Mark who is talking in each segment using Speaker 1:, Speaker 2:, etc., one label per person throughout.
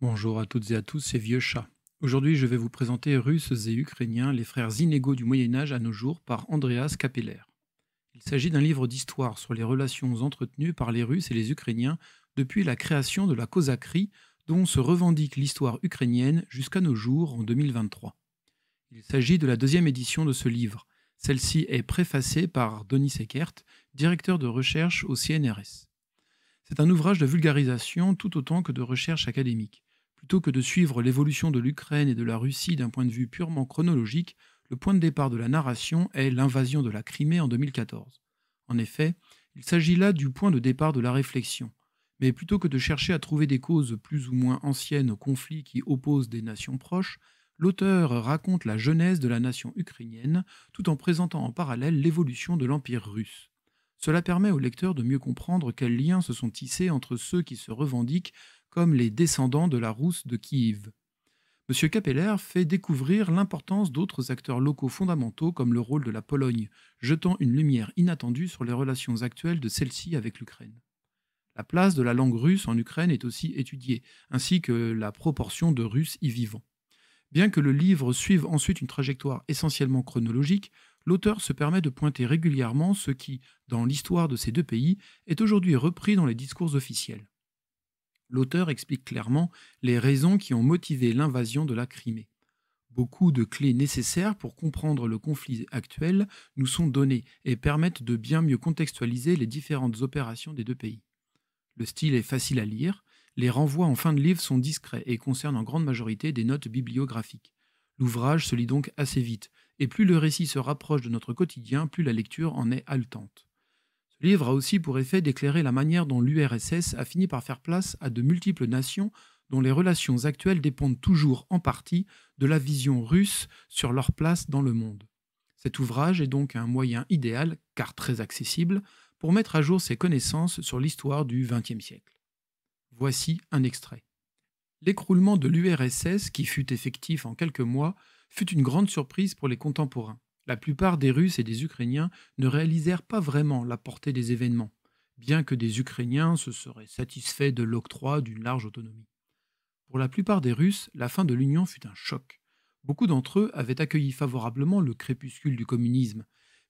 Speaker 1: Bonjour à toutes et à tous, c'est Vieux Chat. Aujourd'hui, je vais vous présenter Russes et Ukrainiens, les frères inégaux du Moyen Âge à nos jours, par Andreas Capeller. Il s'agit d'un livre d'histoire sur les relations entretenues par les Russes et les Ukrainiens depuis la création de la Cosaquerie, dont se revendique l'histoire ukrainienne jusqu'à nos jours en 2023. Il s'agit de la deuxième édition de ce livre. Celle-ci est préfacée par Denis Eckert, directeur de recherche au CNRS. C'est un ouvrage de vulgarisation tout autant que de recherche académique. Plutôt que de suivre l'évolution de l'Ukraine et de la Russie d'un point de vue purement chronologique, le point de départ de la narration est l'invasion de la Crimée en 2014. En effet, il s'agit là du point de départ de la réflexion. Mais plutôt que de chercher à trouver des causes plus ou moins anciennes aux conflits qui opposent des nations proches, l'auteur raconte la genèse de la nation ukrainienne tout en présentant en parallèle l'évolution de l'Empire russe. Cela permet au lecteur de mieux comprendre quels liens se sont tissés entre ceux qui se revendiquent comme les descendants de la Rousse de Kiev. M. Capeller fait découvrir l'importance d'autres acteurs locaux fondamentaux comme le rôle de la Pologne, jetant une lumière inattendue sur les relations actuelles de celle-ci avec l'Ukraine. La place de la langue russe en Ukraine est aussi étudiée, ainsi que la proportion de Russes y vivant. Bien que le livre suive ensuite une trajectoire essentiellement chronologique, l'auteur se permet de pointer régulièrement ce qui, dans l'histoire de ces deux pays, est aujourd'hui repris dans les discours officiels. L'auteur explique clairement les raisons qui ont motivé l'invasion de la Crimée. Beaucoup de clés nécessaires pour comprendre le conflit actuel nous sont données et permettent de bien mieux contextualiser les différentes opérations des deux pays. Le style est facile à lire, les renvois en fin de livre sont discrets et concernent en grande majorité des notes bibliographiques. L'ouvrage se lit donc assez vite, et plus le récit se rapproche de notre quotidien, plus la lecture en est haletante. Ce livre a aussi pour effet d'éclairer la manière dont l'URSS a fini par faire place à de multiples nations dont les relations actuelles dépendent toujours en partie de la vision russe sur leur place dans le monde. Cet ouvrage est donc un moyen idéal, car très accessible, pour mettre à jour ses connaissances sur l'histoire du XXe siècle. Voici un extrait. L'écroulement de l'URSS, qui fut effectif en quelques mois, fut une grande surprise pour les contemporains. La plupart des Russes et des Ukrainiens ne réalisèrent pas vraiment la portée des événements, bien que des Ukrainiens se seraient satisfaits de l'octroi d'une large autonomie. Pour la plupart des Russes, la fin de l'Union fut un choc. Beaucoup d'entre eux avaient accueilli favorablement le crépuscule du communisme,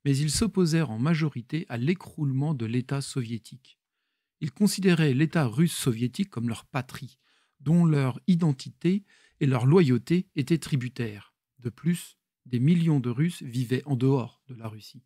Speaker 1: mais ils s'opposèrent en majorité à l'écroulement de l'État soviétique. Ils considéraient l'État russe soviétique comme leur patrie, dont leur identité et leur loyauté étaient tributaires. De plus, des millions de Russes vivaient en dehors de la Russie.